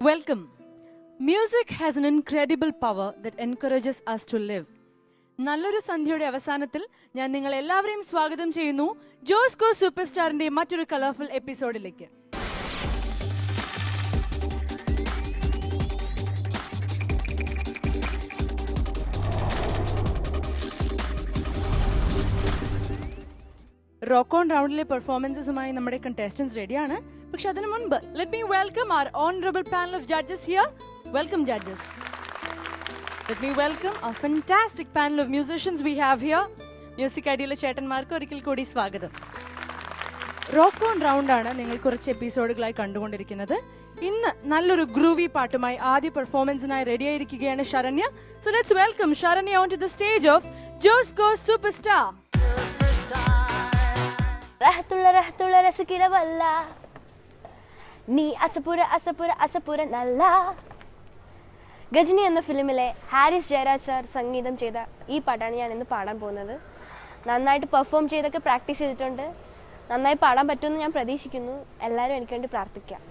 Welcome. Music has an incredible power that encourages us to live. നല്ലൊരു സന്ധ്യയുടെ അവസാനത്തിൽ ഞാൻ നിങ്ങൾ എല്ലാവരെയും സ്വാഗതം ചെയ്യുന്നു ജോസ്കോ സൂപ്പർ സ്റ്റാറിന്റെ മറ്റൊരു കളർഫുൾ എപ്പിസോഡിലേക്ക്. റോക്ക് ഓൺ റൗണ്ടിലെ പെർഫോമൻസസുമായി നമ്മുടെ കണ്ടസ്റ്റന്റ്സ് റെഡിയാണ്. പക്ഷെ അതിനു മുൻപ് let me welcome our honorable panel of judges here. Welcome judges. Let me welcome a fantastic panel of musicians we have here. Music ഐഡിയയിലെ ചേട്ടന്മാർക്ക് ഒരിക്കൽ കൂടി സ്വാഗതം. റോക്ക് ഓൺ റൗണ്ട് ആണ് നിങ്ങൾ കുറച്ച് എപ്പിസോഡുകളായി കണ്ടുകൊണ്ടിരിക്കുന്നത്. ഇന്ന് നല്ലൊരു ഗ്രൂവി പാട്ടുമായി ആദ്യ പെർഫോമൻസിനായി റെഡിയായിരിക്കുകയാണ് Saranya. So let's welcome Sharanya onto the stage of Josco Superstar. റഹത്തുള്ള രസിക്കിടവല്ല നീ അസപുര നല്ല. ഗജനി എന്ന ഫിലിമിലെ ഹാരിസ് ജയരാജ് സാർ സംഗീതം ചെയ്ത ഈ പാട്ടാണ് ഞാൻ ഇന്ന് പാടാൻ പോകുന്നത്. നന്നായിട്ട് പെർഫോം ചെയ്തൊക്കെ പ്രാക്ടീസ് ചെയ്തിട്ടുണ്ട്. നന്നായി പാടാൻ പറ്റുമെന്ന് ഞാൻ പ്രതീക്ഷിക്കുന്നു. എല്ലാവരും എനിക്ക് വേണ്ടി പ്രാർത്ഥിക്കാം.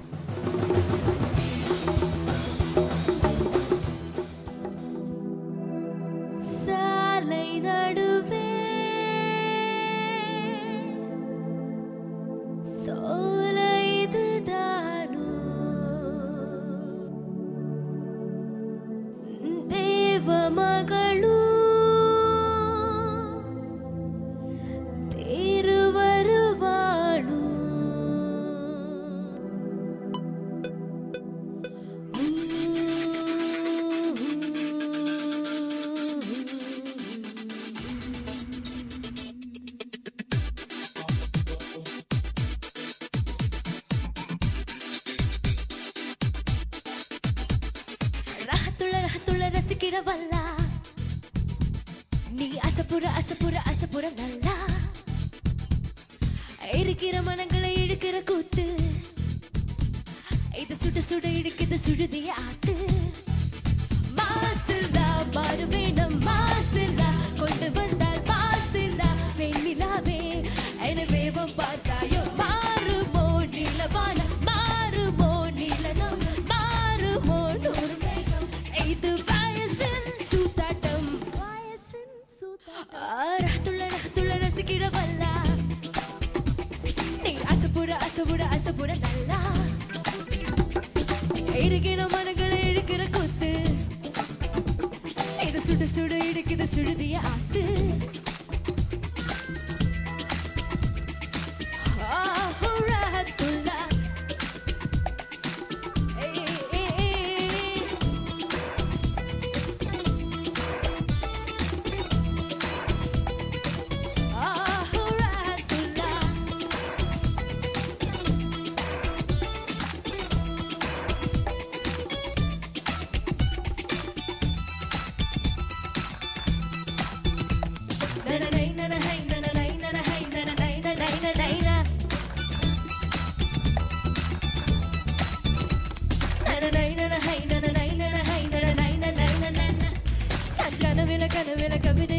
நீ அசப்புற நல்லா இருக்கிற மனங்களை இழுக்கிற கூத்து இது சுட இழுக்குது சுடுதிய ஆத்து. மாசில்லா மாறு வேணும் மாசில்லா கொண்டு வந்தால் மாசில்லா பெண்ணிலாவே என வேவம் பார்த்தாயோ மாறுமோ நீலவான மாறுமோ நீலனம் மாறுமோ நூறு மேகம் இது வயசின் சூத்தாட்டம் ரஹத்துள்ள ரசிக்கிடவல்ல நீ அசப்புற நல்லா இருக்கிற மனங்களை இழுக்கிற கூத்து இது சுட இழுக்குது சுடுதிய ஆத்து.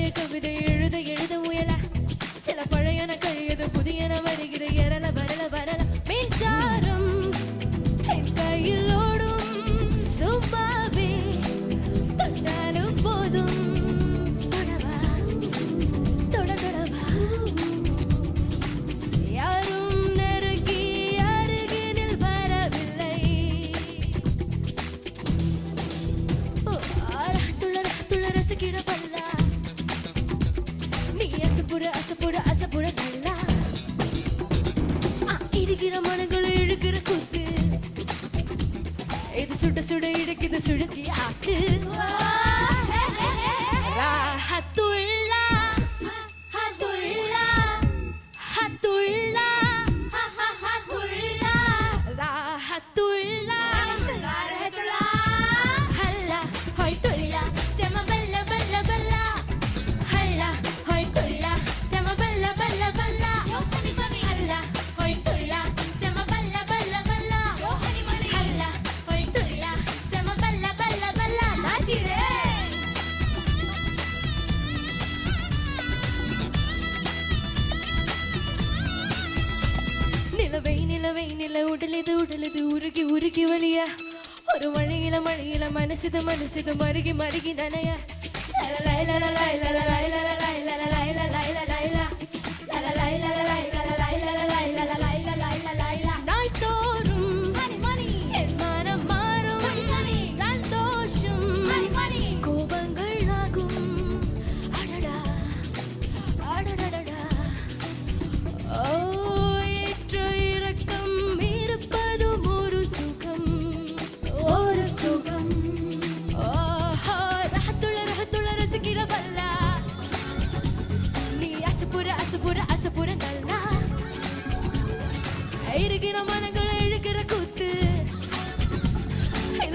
கவிதை எழுத முயல சில பழையன கழியது புதியன வருகிற வரல மின்சாரம் கையில் ஓடும் சும்மாவே தொட்டாலும் போதும் தொடவா யாரும் நெருங்கி அருகினில் வரவில்லை. துள ரசிக்கிடவல்ல நீ அசப்புற நல்லா இருக்கிற மனங்களை இழுக்கிற கூத்து இது சுட இழுக்குது சுடுதி ஆத்து. நிலவை நில உடலது உருகி வழியா ഒരു മഴയില മഴയില മനസ്സിത് മനസ്സിത് മരുകി മരുകി നനയ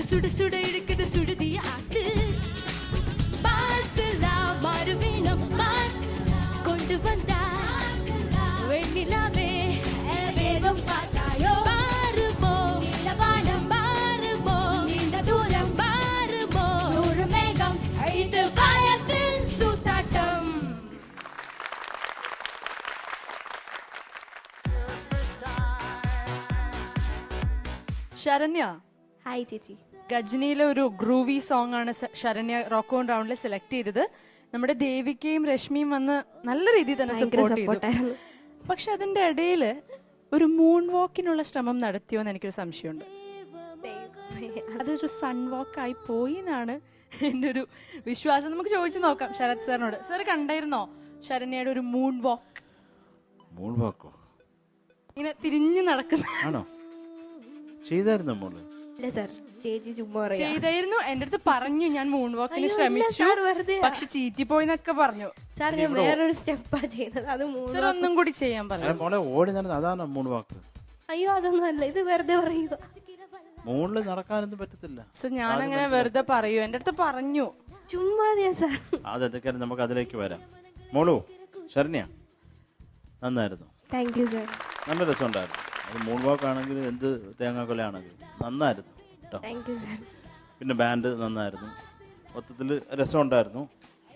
சுட சுட இருக்குது சுடுதிய ஆத்து பாசலா மாறு வேணும் பாஸ் கொண்டு வந்தா வெண்ணிலாவே வேகம் பார்த்தாயோ பாருமோ நீலவானம் பாருமோ நீண்ட தூரம் பாருமோ நூறு மேகம் இது வயசில் சூத்தாட்டம் ശരണ്യ, ഹായ് ചേച്ചി. ഗജ്നിയിലെ ഒരു ഗ്രൂവി സോങ് ആണ് ശരണ്യ റോക്ക് ഓൺ റൗണ്ടിൽ സെലക്ട് ചെയ്തത്. നമ്മുടെ ദേവികയും രശ്മിയും വന്ന് നല്ല രീതിയിൽ തന്നെ സപ്പോർട്ട് ചെയ്തു. പക്ഷെ അതിന്റെ ഇടയിൽ ഒരു മൂൺ വാക്കിനുള്ള ശ്രമം നടത്തിയോ എന്ന് എനിക്കൊരു സംശയമുണ്ട്. അതൊരു സൺ വാക്ക് ആയി പോയി എന്നാണ് എൻ്റെ ഒരു വിശ്വാസം. നമുക്ക് ചോദിച്ചു നോക്കാം ശരത് സാറിനോട്. സാർ കണ്ടായിരുന്നോ ശരണ്യയുടെ ഒരു മൂൺ വാക്ക്? മൂൺ വാക്കോ? ഇങ്ങനെ തിരിഞ്ഞു നടക്കുന്ന ചെയ്തായിരുന്നു മോള്? ഇല്ല സാർ, ചേച്ചി ചുമ്മാ ചെയ്തായിരുന്നു. എന്റെ അടുത്ത് പറഞ്ഞു ഞാൻ മൂൺ വാക്കിന് ശ്രമിച്ചു, പക്ഷെ ചീറ്റിപ്പോയിന്നൊക്കെ പറഞ്ഞു. സാർ ഞാൻ വേറൊരു സ്റ്റെപ്പാ ചെയ്തത്. അത് സാർ ഒന്നും കൂടി ചെയ്യാൻ പറഞ്ഞു. മോളെ ഓടി നടന്നത് അതാണ് മൂൺ വാക്ക്. അയ്യോ അതൊന്നും അല്ല, ഇത് വെറുതെ പറയുക. മൂണില് നടക്കാനൊന്നും പറ്റത്തില്ല. സോ ഞാൻ അങ്ങനെ വെറുതെ പറയൂ? എന്റെ അടുത്ത് പറഞ്ഞു. ചുമ്മാതിയാ സാർ. അതെന്തൊക്കെയാലും നമുക്ക് അതിലേക്ക് വരാം. മോളു, ശരണ്യ നന്നായിരുന്നു. Thank you sir. നല്ല രസമുണ്ടായിരുന്നു. അത് മൂൺ വാക്ക് ആണെങ്കിലും എന്ത് തേങ്ങാക്കൊലയാണെങ്കിലും നന്നായിരുന്നു കേട്ടോ. Thank you sir. പിന്നെ ബാൻഡ് നന്നായിരുന്നു. മൊത്തത്തിൽ രസമുണ്ടായിരുന്നു.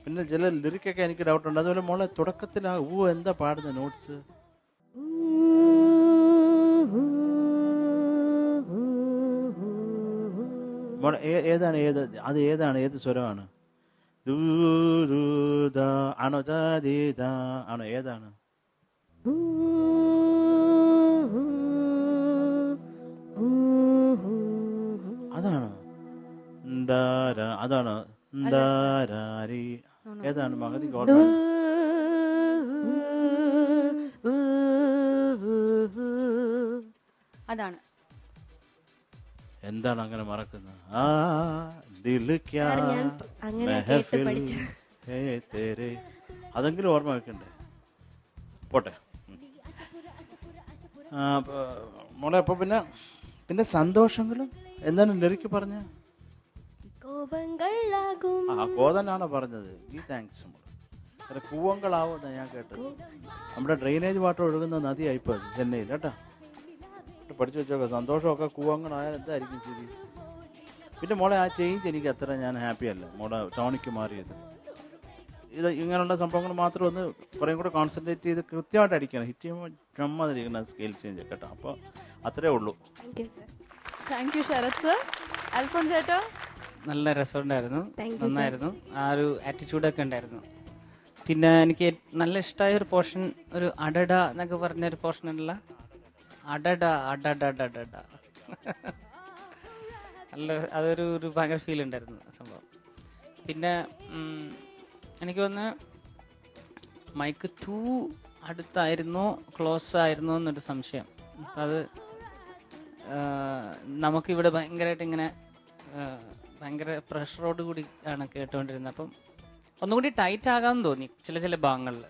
പിന്നെ ചില ലിറിക്കൊക്കെ എനിക്ക് ഡൗട്ടുണ്ട്. അതുപോലെ മോളെ തുടക്കത്തിൽ ആ എന്താ പാടുന്ന നോട്ട്സ്? മോളെ ഏതാണ് ഏത് സ്വരമാണ്? ആണോ ആണോ ഏതാണ്? അതാണ് അതാണ് ഏതാണ് മഹതി? അതാണ്. എന്താണ് അങ്ങനെ മറക്കുന്നത്? അതെങ്കിലും ഓർമ്മ വെക്കണ്ടേ? പോട്ടെ മോളെ. അപ്പൊ പിന്നെ സന്തോഷങ്ങളും എന്താണ് ലിറിക്ക് പറഞ്ഞ? കോതനാണോ പറഞ്ഞത്? ഈ താങ്ക്സ് മോളെ. കൂവങ്കളാവുന്ന ഞാൻ കേട്ടത്. നമ്മുടെ ഡ്രെയിനേജ് വാട്ടർ ഒഴുകുന്ന നദിയായിപ്പോ ചെന്നൈയിൽ കേട്ടോ. പഠിച്ചു വെച്ചോക്കെ. സന്തോഷമൊക്കെ കൂവങ്ങളായാൽ എന്തായിരിക്കും സ്ഥിതി? പിന്നെ മോളെ ആ ചേഞ്ച് എനിക്ക് അത്ര ഞാൻ ഹാപ്പി അല്ല. മോളെ ടോണിക്ക് മാറിയത്. ഇത് ഇങ്ങനെയുള്ള സംഭവങ്ങൾ മാത്രം ഒന്ന് കുറേ കൂടെ കോൺസെൻട്രേറ്റ് ചെയ്ത് കൃത്യമായിട്ട് അടിക്കണം. ഹിറ്റ് ചെയ്യുമ്പോൾ ചമ്മതിരിക്കുന്ന സ്കെയിൽ ചേഞ്ച് കേട്ടോ. അപ്പോൾ അത്രേ ഉള്ളൂ. Thank you Sharath sir. Alphons ഏട്ടാ? നല്ല രസമുണ്ടായിരുന്നു, നന്നായിരുന്നു. ആ ഒരു ആറ്റിറ്റ്യൂഡൊക്കെ ഉണ്ടായിരുന്നു. പിന്നെ എനിക്ക് നല്ല ഇഷ്ടമായ ഒരു പോർഷൻ ഒരു അടട എന്നൊക്കെ പറഞ്ഞൊരു പോർഷൻ ഉള്ള അടട അടട നല്ല അതൊരു ഭയങ്കര ഫീൽ ഉണ്ടായിരുന്നു സംഭവം. പിന്നെ എനിക്ക് തോന്നുന്നു മൈക്ക് ടൂ അടുത്തായിരുന്നോ ക്ലോസ് ആയിരുന്നോ എന്നൊരു സംശയം. അപ്പം അത് നമുക്കിവിടെ ഭയങ്കരമായിട്ട് ഇങ്ങനെ ഭയങ്കര പ്രഷറോട് കൂടി ആണ് കേട്ടുകൊണ്ടിരുന്നത്. അപ്പം ഒന്നും കൂടി ടൈറ്റ് ആകാമെന്ന് തോന്നി ചില ഭാഗങ്ങളിൽ.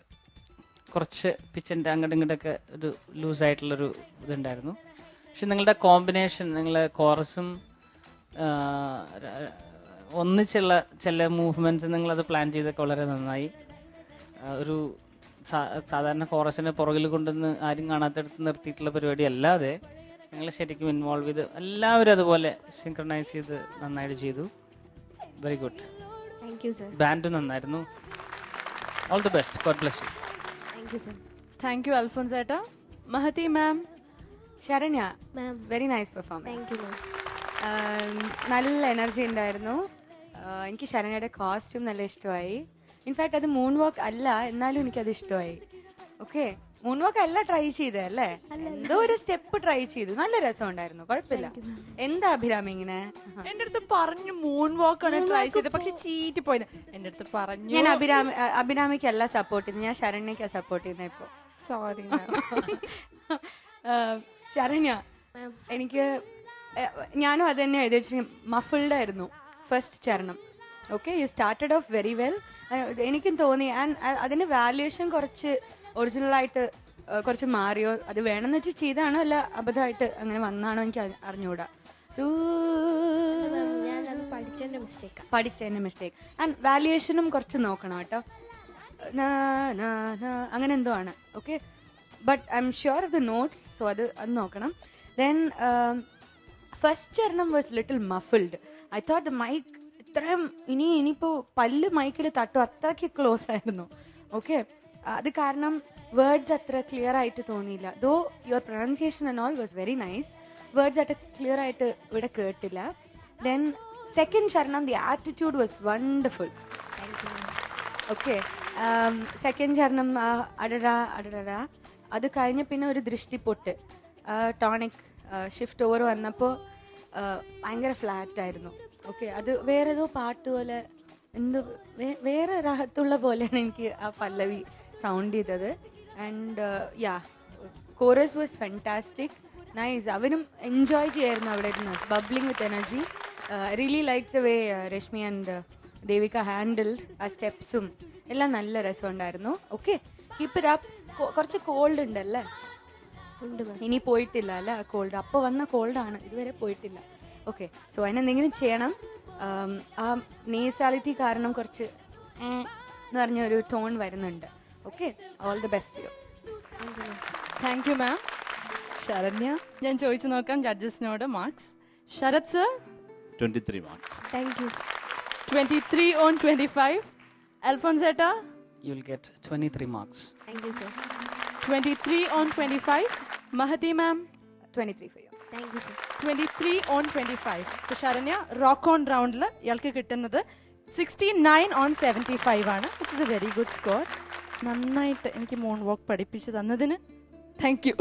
കുറച്ച് പിച്ചിൻ്റെ അങ്ങോട്ടും ഇങ്ങോട്ടൊക്കെ ഒരു ലൂസായിട്ടുള്ളൊരു ഇതുണ്ടായിരുന്നു. പക്ഷെ നിങ്ങളുടെ കോമ്പിനേഷൻ, നിങ്ങളെ കോറസും ഒന്നിച്ചുള്ള ചില മൂവ്മെൻറ്റ്സ് നിങ്ങളത് പ്ലാൻ ചെയ്തൊക്കെ വളരെ നന്നായി. ഒരു സാധാരണ കോറസിനെ പുറകിൽ കൊണ്ടുവന്ന് ആരും കാണാത്തടുത്ത് നിർത്തിയിട്ടുള്ള പരിപാടി അല്ലാതെ നിങ്ങൾ ശരിക്കും ഇൻവോൾവ് ചെയ്ത് എല്ലാവരും അതുപോലെ സിങ്ക്രണൈസ് ചെയ്ത് നന്നായിട്ട് ചെയ്തു. Very good. Thank you sir. Band നന്നായിരുന്നു. All the best. God bless you. Thank you sir. Thank you Alphons ഏട്ടാ. മഹതി മാം? Sharanya, ma'am, very nice performance. Thank you, ma'am. നല്ല എനർജി ഉണ്ടായിരുന്നു. എനിക്ക് ശരണ്യയുടെ കോസ്റ്റ്യൂം നല്ല ഇഷ്ടമായി. ഇൻഫാക്ട് അത് മൂൺ വാക്ക് അല്ല, എന്നാലും എനിക്കത് ഇഷ്ടമായി. ഓക്കെ, മൂൺ വാക്ക് അല്ല ട്രൈ ചെയ്തല്ലേ, എന്തോ ഒരു സ്റ്റെപ്പ് ട്രൈ ചെയ്തു. നല്ല രസം ഉണ്ടായിരുന്നു, കുഴപ്പമില്ല. എന്താ അഭിരാമി ഇങ്ങനെ? എന്റെ അടുത്ത് പറഞ്ഞു മൂൺ വാക്ക് ആണ് ട്രൈ ചെയ്തത്, പക്ഷെ ചീറ്റി പോയത്. എന്റെ അടുത്ത് പറഞ്ഞു. ഞാൻ അഭിരാമിക്കല്ല സപ്പോർട്ട് ചെയ്യുന്നത്, ഞാൻ ശരണ്യക്കാ സപ്പോർട്ട് ചെയ്യുന്നത് ഇപ്പൊ. സോറി ശരണ്യ, എനിക്ക് ഞാനും അത് തന്നെ എഴുതി വെച്ചിരിക്കും. മഫിൾഡ് ആയിരുന്നു ഫസ്റ്റ് ചരണം. Okay, you started off very well. എനിക്കും തോന്നി അതിന്റെ വാല്യുവേഷൻ കുറച്ച് ഒറിജിനലായിട്ട് കുറച്ച് മാറിയോ, അത് വേണമെന്ന് വെച്ച് ചെയ്താണോ അല്ല അബദ്ധമായിട്ട് അങ്ങനെ വന്നാണോ എനിക്ക് അറിഞ്ഞുകൂടാ. പഠിച്ചതിന്റെ മിസ്റ്റേക്ക്. ആൻഡ് വാല്യുവേഷനും കുറച്ച് നോക്കണം കേട്ടോ, അങ്ങനെ എന്തോ ആണ്. Okay, but I'm sure of the notes, so അത് നോക്കണം. ദെൻ ഫസ്റ്റ് ചരണം was little muffled. I thought the mic ഇത്രയും ഇനിയിപ്പോൾ പല്ല് മൈക്കിൽ തട്ടും, അത്രയ്ക്ക് ക്ലോസ് ആയിരുന്നു. ഓക്കെ, അത് കാരണം വേർഡ്സ് അത്ര ക്ലിയർ ആയിട്ട് തോന്നിയില്ല. Though your pronunciation and all was very nice, words അത്ര ക്ലിയർ ആയിട്ട് ഇവിടെ കേട്ടില്ല. ദെൻ സെക്കൻഡ് ചരണം the attitude was wonderful. Okay, second ചരണം അടടാ അടടാ, അത് കഴിഞ്ഞ് പിന്നെ ഒരു ദൃഷ്ടിപ്പൊട്ട് ടോണിക് ഷിഫ്റ്റ് ഓവർ വന്നപ്പോൾ ഭയങ്കര ഫ്ലാറ്റ് ആയിരുന്നു. ഓക്കെ, അത് വേറെ ഏതോ പാട്ട് പോലെ, എന്തോ വേറെ രാഹത്തുള്ള പോലെയാണ് എനിക്ക് ആ പല്ലവി സൗണ്ട് ചെയ്തത്. And ya, chorus was fantastic, nice. അവനും എൻജോയ് ചെയ്യായിരുന്നു അവിടെ ഇരുന്ന്, bubbling with energy. Really like the way Rashmi and Devika handled ആ സ്റ്റെപ്സും എല്ലാം, നല്ല രസമുണ്ടായിരുന്നു. Okay, keep it up. കുറച്ച് കോൾഡ് ഉണ്ടല്ലേ, ഇനി പോയിട്ടില്ല അല്ലേ ആ കോൾഡ്, അപ്പോൾ വന്ന കോൾഡാണ്, ഇതുവരെ പോയിട്ടില്ല. ഓക്കെ, സോ അതിനെന്തെങ്കിലും ചെയ്യണം. ആ നേസാലിറ്റി കാരണം കുറച്ച് എന്ന് പറഞ്ഞ ഒരു ടോൺ വരുന്നുണ്ട്. Okay, all the best you. Thank you ma'am. Saranya, ഞാൻ ചോദിച്ചു നോക്കാം ജഡ്ജസിനോട് marks. Sarath sir 23 marks. Thank you. 23 on 25. Alphonse Etta, You will get 23 marks. Thank you sir. 23 on 25. Mahati ma'am, 23 for you. Thank you sir. 23 on 25. So Saranya rock on റൗണ്ടിൽ ഇയാൾക്ക് കിട്ടുന്നത് 69 on 75 ആണ്, which is A very good score. നന്നായിട്ട് എനിക്ക് moon വാക്ക് പഠിപ്പിച്ചു തന്നതിന് thank you.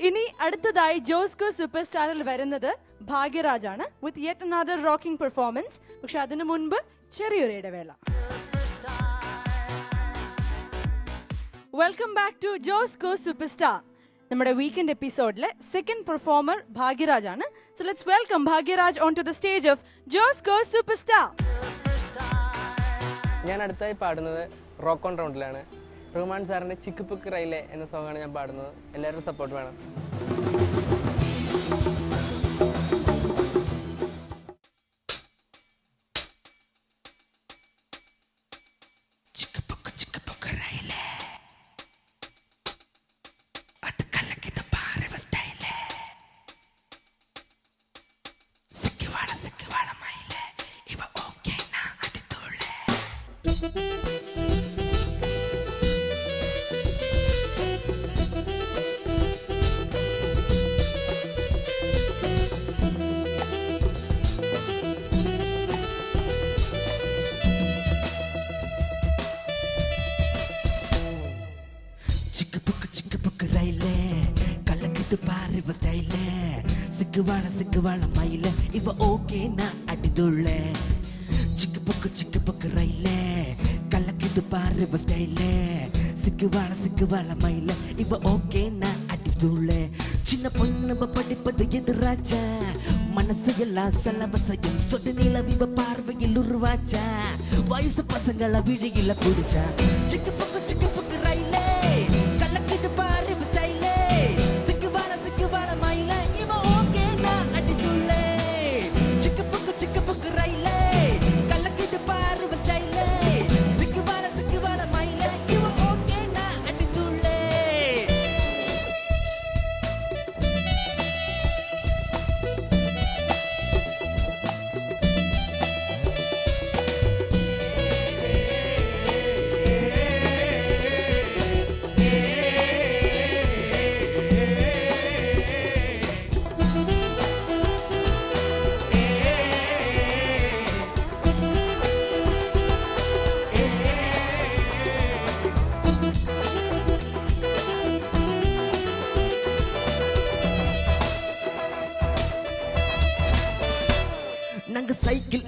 ഇനി അടുത്തതായി ജോസ്കോ സൂപ്പർ സ്റ്റാറിൽ വരുന്നത് ഭാഗ്യരാജാണ് with yet another rocking performance. പക്ഷെ അതിനു മുൻപ് ചെറിയൊരു ഇടവേള. Welcome back to Josco super star. നമ്മുടെ വീക്കെൻഡ് എപ്പിസോഡിലെ സെക്കൻഡ് പെർഫോമർ ഭാഗ്യരാജ് ആണ്. So let's welcome Bhagyaraj on to the stage of Josco super star. ഞാൻ അടുത്തായി പാടുന്നത് റോക്ക് ഓൺ റൗണ്ടിലാണ്. റഹ്മാൻ സാറിൻ്റെ ചിക്ക് പുക്ക് റൈലെ എന്ന സോങ്ങാണ് ഞാൻ പാടുന്നത്. എല്ലാവരും സപ്പോർട്ട് വേണം. சிக்குவாள மயில இவ ஓகே நான் அடிதுள்ள சிக்கு புக்கு ரயில கலக்குது பாரு ஸ்டைல சிக்குவாள மயில இவ ஓகே நான் அடிதுள்ள சின்ன பொண்ணு படிப்பது எதிராச்சா மனசு எல்லாம் செலவசையும் சொட்டு நிலவிவ பார்வையில் உருவாச்சா வயசு பசங்கள விழியில குடிச்சா சிக்கு புக்கு ரயில கலக்குது பாரு ஸ்டைல சிக்குவாள மயில இவ ஓகே நான் அடிதுள்ள சிக்கு புக்கு ரயில கலக்குது பாரு ஸ்டைல சிக்குவாள மயில இவ ஓகே நான் அடிதுள்ள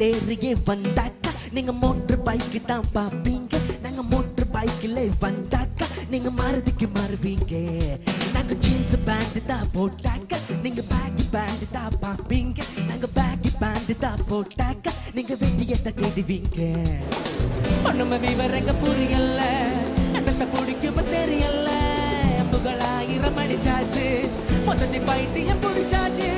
ஏறியே வந்தாக்கா நீங்க மோட்டர் பைக்கு தான் பாப்பீங்க. நாங்க மோட்டர் பைக்கில் வந்தாக்கா நீங்க மாருதிக்கு மாறுவீங்க. நாங்க ஜீன்ஸ் பேண்ட் தான் போட்டாக்கா நீங்க பேக்கி பேண்ட் தான் பாப்பீங்க. நாங்க பேக்கி பேண்ட் தான் போட்டாக்கா நீங்க வெட்டியத்தை தேடுவீங்க. ஒண்ணுமே விவரங்க புரியல, என்னத்தை பிடிக்குமோ தெரியல. புகழாயிரம் அடிச்சாச்சு, மொத்தத்தை பைத்தியம் பிடிச்சாச்சு.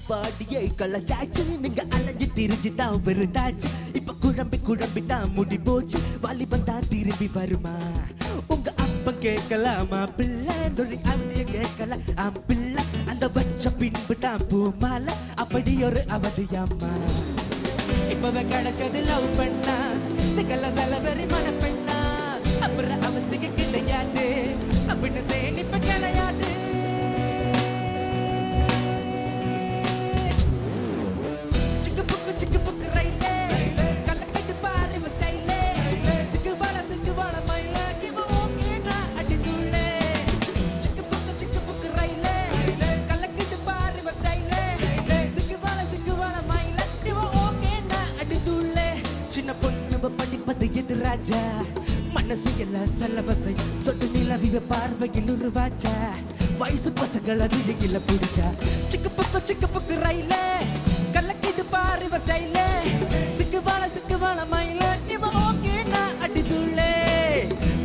பாடியை கள்ளச்சாச்சு, நீங்க அலைஞ்சு திரிஞ்சு தான் விருந்தாச்சு. இப்ப குழம்பி குழம்பி தான் முடி போச்சு, வாலிபம் தான் திரும்பி வருமா? உங்க அப்ப கேட்கலாமா பிள்ளை, நொறி அந்திய கேட்கலாம் பிள்ளை. அந்த வச்ச பின்பு தான் பூமால, அப்படி ஒரு அவதியம்மா. இப்பவே கிடைச்சது லவ் பண்ணா, நீங்கள செலவரி மன பெண்ணா. அப்புறம் அவஸ்தைக்கு கிடையாது, அப்படின்னு சேமிப்பு கிடையாது. படிப்பது எது ராஜா, மனசு எல்லாம் செலவசை சொட்டு நிலவிவ பார்வையில் உருவாச்சா. வயசு பசங்களை விழியில பிடிச்சா, சிக்கு பக்கு ரயில கலக்கிது பாரு ஸ்டைல. சிக்குவாள மயில இவ ஓகே நான் அடிதுள்ளே.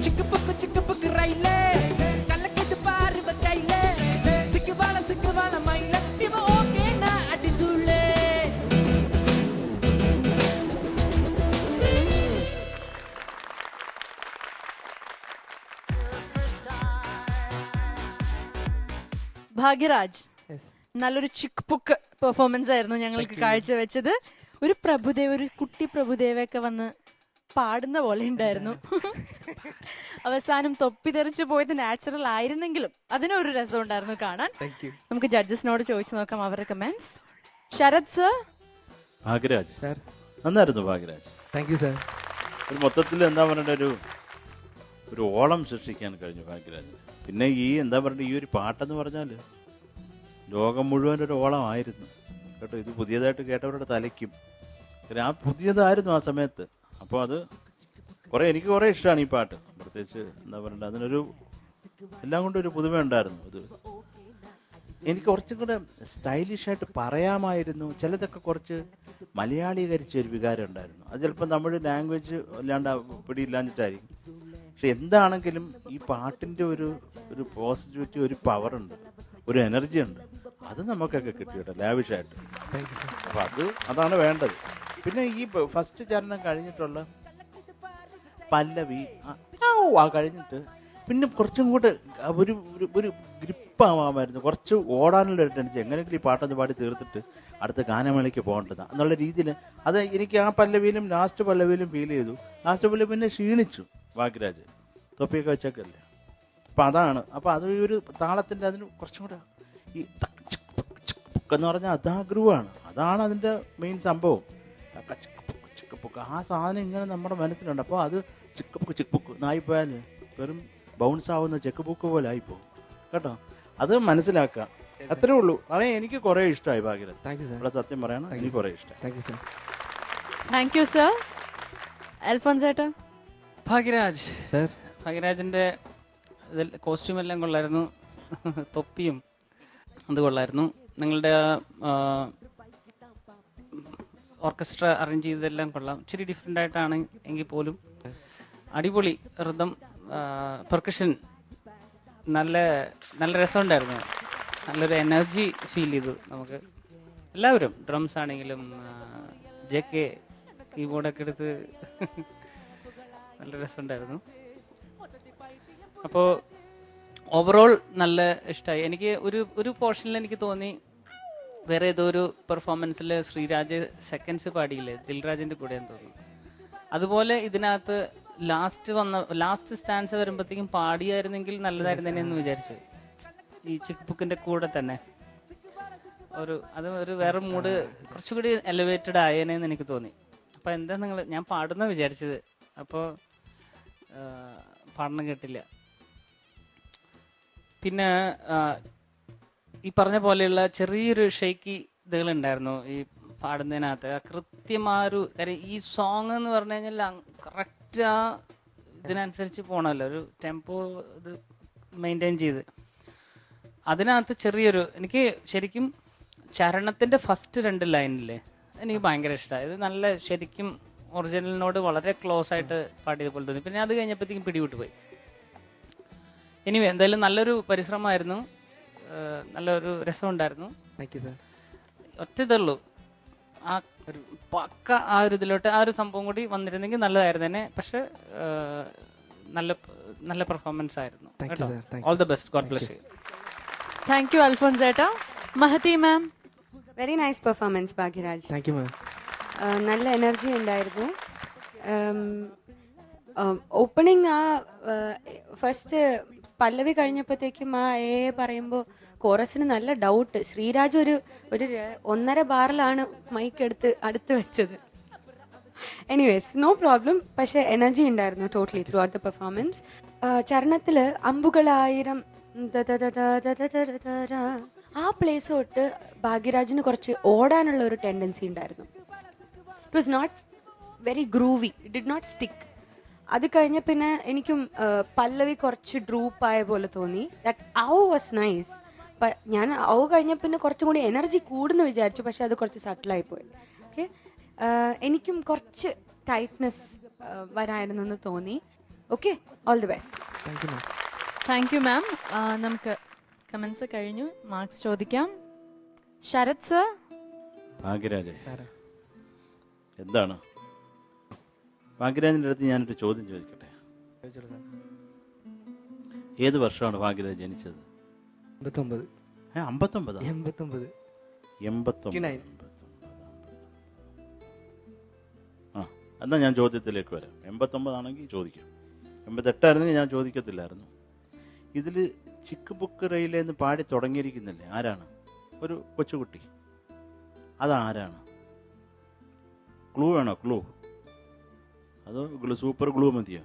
சிக்கு பக்கு ரயில கலக்கிது பாரு ஸ்டைல. சிக்குவாள மயில இவ ஓகே நான் அடிதுள்ளே. ഭാഗ്യരാജ്, നല്ലൊരു ചിക്ക് പുക്ക് പെർഫോമൻസ് ആയിരുന്നു ഞങ്ങൾക്ക് കാഴ്ചവെച്ചത്. ഒരു പ്രഭുദേവ്, ഒരു കുട്ടി പ്രഭുദേവൊക്കെ വന്ന് പാടുന്ന പോലെ ഉണ്ടായിരുന്നു. അവസാനം തൊപ്പി തെറിച്ചു പോയത് നാച്ചുറൽ ആയിരുന്നെങ്കിലും അതിനൊരു രസം ഉണ്ടായിരുന്നു കാണാൻ. നമുക്ക് ജഡ്ജസിനോട് ചോദിച്ചു നോക്കാം അവരുടെ കമന്റ്സ്. ശരത് സർ. ഭാഗ്യരാജ് നന്നായിരുന്നു. Bhagyaraj, thank you sir. ഒരു മൊത്തത്തിൽ എന്താ പറയണ്ട, ഒരു ഓളം സൃഷ്ടിക്കാൻ കഴിഞ്ഞു ഭാഗ്യരാജ്. പിന്നെ ഈ എന്താ പറയുക, ഈ ഒരു പാട്ടെന്ന് പറഞ്ഞാൽ ലോകം മുഴുവൻ ഒരു ഓളമായിരുന്നു കേട്ടോ. ഇത് പുതിയതായിട്ട് കേട്ടവരുടെ തലയ്ക്കും ആ പുതിയതായിരുന്നു ആ സമയത്ത്. അപ്പോൾ അത് എനിക്ക് കുറേ ഇഷ്ടമാണ് ഈ പാട്ട്. പ്രത്യേകിച്ച് എന്താ പറയണ്ട, അതിനൊരു എല്ലാം കൊണ്ടും ഒരു പുതുമ ഉണ്ടായിരുന്നു. അത് എനിക്ക് കുറച്ചും കൂടെ സ്റ്റൈലിഷായിട്ട് പറയാമായിരുന്നു. ചിലതൊക്കെ കുറച്ച് മലയാളീകരിച്ച ഒരു വികാരം ഉണ്ടായിരുന്നു. അത് ചിലപ്പോൾ നമ്മുടെ ലാംഗ്വേജ് അല്ലാണ്ട് പിടിയില്ലാഞ്ഞിട്ടായിരിക്കും. പക്ഷെ എന്താണെങ്കിലും ഈ പാട്ടിൻ്റെ ഒരു പോസിറ്റിവിറ്റി, ഒരു പവറുണ്ട്, ഒരു എനർജി ഉണ്ട്. അത് നമുക്കൊക്കെ കിട്ടി കേട്ടോ, ലാവിഷായിട്ട്. അപ്പം അതാണ് വേണ്ടത്. പിന്നെ ഈ ഫസ്റ്റ് ചരണം കഴിഞ്ഞിട്ടുള്ള പല്ലവി ആ കഴിഞ്ഞിട്ട് പിന്നെ കുറച്ചും കൂടെ ഒരു ഗ്രിപ്പാവാമായിരുന്നു. കുറച്ച് ഓടാനുള്ള ഒരു ടെൻഷൻ, എങ്ങനെയെങ്കിലും ഈ പാട്ടൊന്ന് പാടി തീർത്തിട്ട് അടുത്ത ഗാനമേളയ്ക്ക് പോകേണ്ടതാണ് എന്നുള്ള രീതിയിൽ അത് എനിക്ക് ആ പല്ലവിയിലും ലാസ്റ്റ് പല്ലവിയിലും ഫീൽ ചെയ്തു. ലാസ്റ്റ് പല്ലവി പിന്നെ ക്ഷീണിച്ചു ഭാഗ്യരാജ്, തൊപ്പിയൊക്കെ വെച്ചൊക്കെയല്ലേ. അപ്പം അതാണ്. അപ്പം അത് ഈ ഒരു താളത്തിൻ്റെ അതിന് കുറച്ചും കൂടെ ഈ എന്ന് പറഞ്ഞാൽ അതാ ഗ്രൂവാണ്. അതാണ് അതിൻ്റെ മെയിൻ സംഭവം. ചിക്കപ്പൊക്ക് ആ സാധനം ഇങ്ങനെ നമ്മുടെ മനസ്സിലുണ്ട്. അപ്പോൾ അത് ചിക്കപ്പൊക്ക് നായിപ്പോയാൽ വെറും ബൗൺസ് ആവുന്ന ചെക്ക് ബുക്ക് പോലെ ആയിപ്പോകും കേട്ടോ. അത് മനസ്സിലാക്കാം, അത്രേ ഉള്ളൂ. പറയാൻ എനിക്ക് കുറേ ഇഷ്ടമായി ഭാഗ്യരാജ്. Thank you sir. ഇവിടെ സത്യം പറയണം, എനിക്ക് കുറേ ഇഷ്ടമായി. Thank you sir. Thank you sir. Alphons ഏട്ടാ. ഭാഗ്യരാജ് ഭാഗ്യരാജിൻ്റെ ഇതിൽ കോസ്റ്റ്യൂം എല്ലാം കൊള്ളായിരുന്നു. തൊപ്പിയും അത് കൊള്ളായിരുന്നു. നിങ്ങളുടെ ഓർക്കസ്ട്ര അറേഞ്ച് ചെയ്തതെല്ലാം കൊള്ളാം. ഇച്ചിരി ഡിഫറെൻ്റ് ആയിട്ടാണ് എങ്കിൽ പോലും അടിപൊളി. റിതം, പെർക്കഷൻ നല്ല നല്ല രസമുണ്ടായിരുന്നു. നല്ലൊരു എനർജി ഫീൽ ചെയ്തു നമുക്ക് എല്ലാവരും. ഡ്രംസ് ആണെങ്കിലും JK കീബോർഡൊക്കെ എടുത്ത് നല്ല രസമുണ്ടായിരുന്നു. അപ്പോൾ ഓവറോൾ നല്ല ഇഷ്ടമായി എനിക്ക്. ഒരു പോർഷനിൽ എനിക്ക് തോന്നി വേറെ ഏതോ ഒരു പെർഫോമൻസിൽ ശ്രീരാജ് സെക്കൻഡ്സ് പാടിയില്ലേ, ദിൽരാജിൻ്റെ കൂടെയെന്ന് തോന്നുന്നു. അതുപോലെ ഇതിനകത്ത് ലാസ്റ്റ് സ്റ്റാൻസ് വരുമ്പോഴത്തേക്കും പാടിയായിരുന്നെങ്കിൽ നല്ലതായിരുന്നേനെ എന്ന് വിചാരിച്ചു. ഈ ചിക്ക് കൂടെ തന്നെ ഒരു വേറെ മൂഡ് കുറച്ചുകൂടി എലിവേറ്റഡ് ആയേനെന്ന് എനിക്ക് തോന്നി. അപ്പോൾ എന്താ ഞാൻ പാടുന്ന വിചാരിച്ചത്, അപ്പോൾ പാടണം കേട്ടില്ല. പിന്നെ ഈ പറഞ്ഞ പോലെയുള്ള ചെറിയൊരു ഷെയ്ക്കി ഇതുകളുണ്ടായിരുന്നു ഈ പാടുന്നതിനകത്ത്. കൃത്യമായൊരു കാര്യം, ഈ സോങ് എന്ന് പറഞ്ഞു കഴിഞ്ഞാൽ കറക്റ്റ് ആ ഇതിനനുസരിച്ച് പോകണമല്ലോ, ഒരു ടെമ്പോ ഇത് മെയിൻറ്റെയിൻ ചെയ്ത്. അതിനകത്ത് ചെറിയൊരു എനിക്ക് ശരിക്കും ചരണത്തിൻ്റെ ഫസ്റ്റ് 2 ലൈനില്ലേ എനിക്ക് ഭയങ്കര ഇഷ്ടമായി. ഇത് നല്ല ശരിക്കും ഒറിജിനലിനോട് വളരെ ക്ലോസ് ആയിട്ട് പാടിയത് പോലെ തോന്നി. പിന്നെ അത് കഴിഞ്ഞപ്പോഴത്തേക്കും പിടിവിട്ട് പോയി. എനിവേ എന്തായാലും നല്ലൊരു പരിശ്രമമായിരുന്നു, നല്ലൊരു രസമുണ്ടായിരുന്നു. Thank you sir. ഒറ്റ ഇതുള്ളൂ, ആ ഒരു പക്ക ആ ഒരു ഇതിലോട്ട് ആ ഒരു സംഭവം കൂടി വന്നിരുന്നെങ്കിൽ നല്ലതായിരുന്നു തന്നെ. പക്ഷെ നല്ല നല്ല പെർഫോമൻസ് ആയിരുന്നു. All the best. God bless you. Thank you Alphons ഏട്ടാ. Mahathi ma'am. Very nice performance Bhagyaraj. Thank you ma'am. നല്ല എനർജി ഉണ്ടായിരുന്നു. ഓപ്പണിങ് ആ ഫസ്റ്റ് പല്ലവി കഴിഞ്ഞപ്പോഴത്തേക്കും ആ പറയുമ്പോൾ കോറസിന് നല്ല ഡൗട്ട്. ശ്രീരാജ് ഒരു 1.5 ബാറിലാണ് മൈക്ക് അടുത്ത് വെച്ചത്. Anyways no problem. പക്ഷേ എനർജി ഉണ്ടായിരുന്നു totally throughout the performance. ചരണത്തിൽ അമ്പുകളായിരം ആ പ്ലേസ് തൊട്ട് ഭാഗ്യരാജിന് കുറച്ച് ഓടാനുള്ള ഒരു ടെൻഡൻസി ഉണ്ടായിരുന്നു. It was not very groovy, it did not stick. അത് കഴിഞ്ഞ പിന്നെ എനിക്കും പല്ലവി കുറച്ച് ഡ്രൂപ്പായ പോലെ തോന്നി. ദാറ്റ് ഔ വാസ് നൈസ്. ഞാൻ ഔ കഴിഞ്ഞ പിന്നെ കുറച്ചും കൂടി എനർജി കൂടുന്നു വിചാരിച്ചു, പക്ഷെ അത് കുറച്ച് സട്ടിലായി പോയി. ഓക്കെ, എനിക്കും കുറച്ച് ടൈറ്റ്നെസ് വരായിരുന്നു എന്ന് തോന്നി. Okay, all the best. Thank you മാം. നമുക്ക് കമൻസ് കഴിഞ്ഞു, മാർക്സ് ചോദിക്കാം. ശരത് സർ. ഭാഗ്യരാജ്, എന്താണ് ഭാഗ്യരാജിൻ്റെ അടുത്ത് ഞാനൊരു ചോദ്യം ചോദിക്കട്ടെ? ഏത് വർഷമാണ് ഭാഗ്യരാജ് ജനിച്ചത്? 89. ആ, എന്നാൽ ഞാൻ ചോദ്യത്തിലേക്ക് വരാം. 89 ആണെങ്കിൽ ചോദിക്കാം. 88 ഞാൻ ചോദിക്കത്തില്ലായിരുന്നു. ഇതിൽ ചിക്ക് ബുക്ക് റെയിലെന്ന് പാടി തുടങ്ങിയിരിക്കുന്നില്ലേ, ആരാണ്? ഒരു കൊച്ചുകുട്ടി. അതാരാണ്? ക്ലൂ വേണോ? ക്ലൂ അതോ സൂപ്പർ ഗ്ലൂ മതിയോ?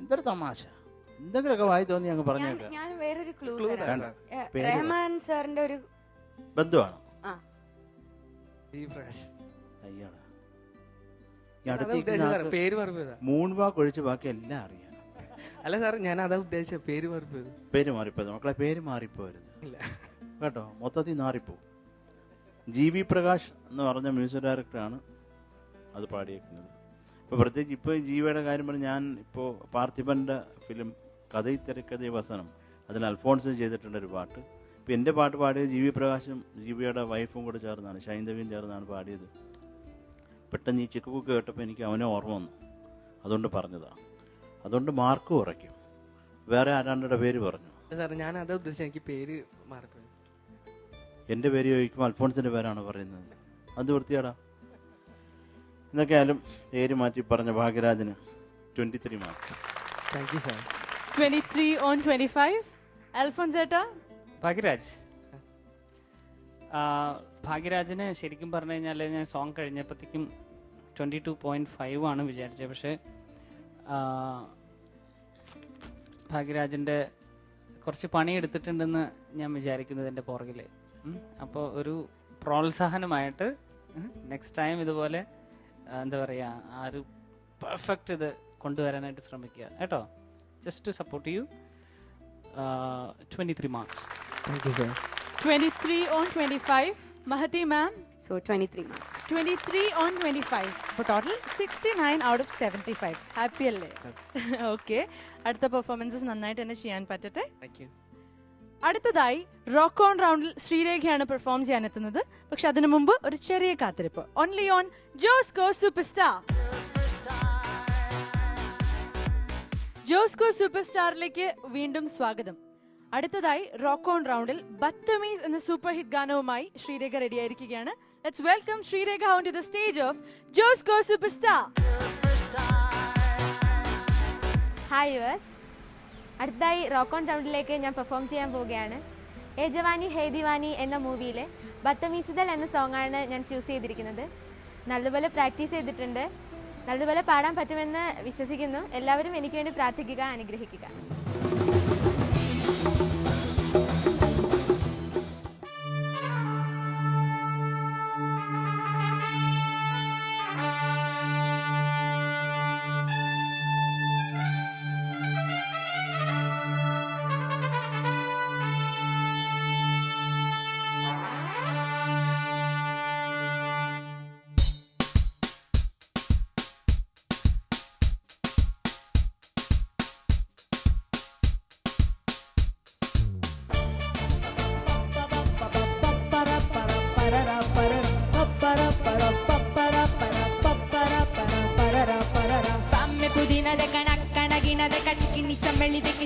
എന്തൊരു തമാശ! എന്തെങ്കിലുമൊക്കെ വായി തോന്നി അങ്ങ് പറഞ്ഞേക്കാം. ഞാൻ വേറൊരു ക്ലൂ റഹ്മാൻ സാറിന്റെ ഒരു ബന്ധുവാണ്. അയ്യാടാ, മൂൺവാക്ക് ഒഴിച്ച് ബാക്കി എല്ലാം അറിയാം. അല്ല സാർ, ഞാൻ അതാ ഉദ്ദേശിച്ച പേര് മാറിപ്പോയത്. പേര് മാറിപ്പോയത് മക്കളെ, പേര് മാറിപ്പോരുത് കേട്ടോ, മൊത്തത്തിൽ മാറിപ്പോവും. GV പ്രകാശ് എന്ന് പറഞ്ഞ മ്യൂസിക് ഡയറക്ടറാണ് അത് പാടിയേക്കുന്നത്. ഇപ്പോൾ പ്രത്യേകിച്ച് ഇപ്പോൾ ജീവിയുടെ കാര്യം പറഞ്ഞ് ഞാൻ ഇപ്പോൾ പാർത്ഥിപൻ്റെ ഫിലിം കഥയി തിരക്കഥ വസനം, അതിൽ അൽഫോൺസും ചെയ്തിട്ടുണ്ടൊരു പാട്ട്. ഇപ്പോൾ എൻ്റെ പാട്ട് പാടിയത് GV പ്രകാശും ജീവിയുടെ വൈഫും കൂടെ ചേർന്നാണ്, ഷൈന്ദവിയും ചേർന്നാണ് പാടിയത്. പെട്ടെന്ന് ഈ ചിക്ക് ബുക്ക് കേട്ടപ്പോൾ എനിക്ക് അവനെ ഓർമ്മ വന്നു, അതുകൊണ്ട് പറഞ്ഞതാണ്. അതുകൊണ്ട് മാർക്ക് കുറയ്ക്കും. വേറെ ആരാണ്ടുടെ പേര് പറഞ്ഞു സാർ, ഞാൻ അതാ ഉദ്ദേശിച്ചത്, എനിക്ക് പേര് മാറിപ്പോയി. എൻ്റെ പേര് ചോദിക്കുമ്പോൾ അൽഫോൺസിൻ്റെ പേരാണ് പറയുന്നത്. അത് വൃത്തിയാടാ. എന്നൊക്കെയായാലും പേര് മാറ്റി പറഞ്ഞ ഭാഗ്യരാജിന് 23 marks. Thank you sir. 23 on 25. Alphons ഏട്ടാ. ഭാഗ്യരാജിന് ശരിക്കും പറഞ്ഞു കഴിഞ്ഞാൽ ഞാൻ സോങ് കഴിഞ്ഞപ്പോഴത്തേക്കും 22.5 ആണ് വിചാരിച്ചത്. പക്ഷേ ഭാഗ്യരാജിൻ്റെ കുറച്ച് പണിയെടുത്തിട്ടുണ്ടെന്ന് ഞാൻ വിചാരിക്കുന്നത് എൻ്റെ പുറകിൽ. അപ്പോൾ ഒരു പ്രോത്സാഹനമായിട്ട് നെക്സ്റ്റ് ടൈം ഇതുപോലെ എന്താ പറയുക ആ ഒരു പെർഫെക്റ്റ് ഇത് കൊണ്ടുവരാനായിട്ട് ശ്രമിക്കുക കേട്ടോ. Just to support you. 23 marks. Thank you sir. 23 on 25. Mahati ma'am. So 23 marks. 23 on 25. അപ്പോൾ ടോട്ടൽ 69 out of 75. ഹാപ്പി അല്ലേ? ഓക്കെ. അടുത്ത പെർഫോമൻസസ് നന്നായിട്ട് തന്നെ ചെയ്യാൻ പറ്റട്ടെ. Thank you. അടുത്തതായി റോക്ക് ഓൺ റൗണ്ടിൽ ശ്രീരേഖയാണ് പെർഫോം ചെയ്യാൻ എത്തുന്നത്. പക്ഷെ അതിനു മുമ്പ് ഒരു ചെറിയ കാത്തിരിപ്പ്. Only on Josco super star. Josco super സ്റ്റാറിലേക്ക് വീണ്ടും സ്വാഗതം. അടുത്തതായി റോക്ക് ഓൺ റൗണ്ടിൽ ബത്തമീസ് എന്ന സൂപ്പർ ഹിറ്റ് ഗാനവുമായി ശ്രീരേഖ റെഡിയായിരിക്കുകയാണ്. Let's welcome Sreerekha on to the stage of Josco super star. Hi yours, അടുത്തതായി റോക്ക് ഓൺ റൗണ്ടിലേക്ക് ഞാൻ പെർഫോം ചെയ്യാൻ പോവുകയാണ്. ഏ ജവാനി ഹേ ദിവാനി എന്ന മൂവിയിലെ ബത്തമീസുദൽ എന്ന സോങ്ങാണ് ഞാൻ ചൂസ് ചെയ്തിരിക്കുന്നത്. നല്ലപോലെ പ്രാക്ടീസ് ചെയ്തിട്ടുണ്ട്. നല്ലപോലെ പാടാൻ പറ്റുമെന്ന് വിശ്വസിക്കുന്നു. എല്ലാവരും എനിക്ക് വേണ്ടി പ്രാർത്ഥിക്കുക, അനുഗ്രഹിക്കുക.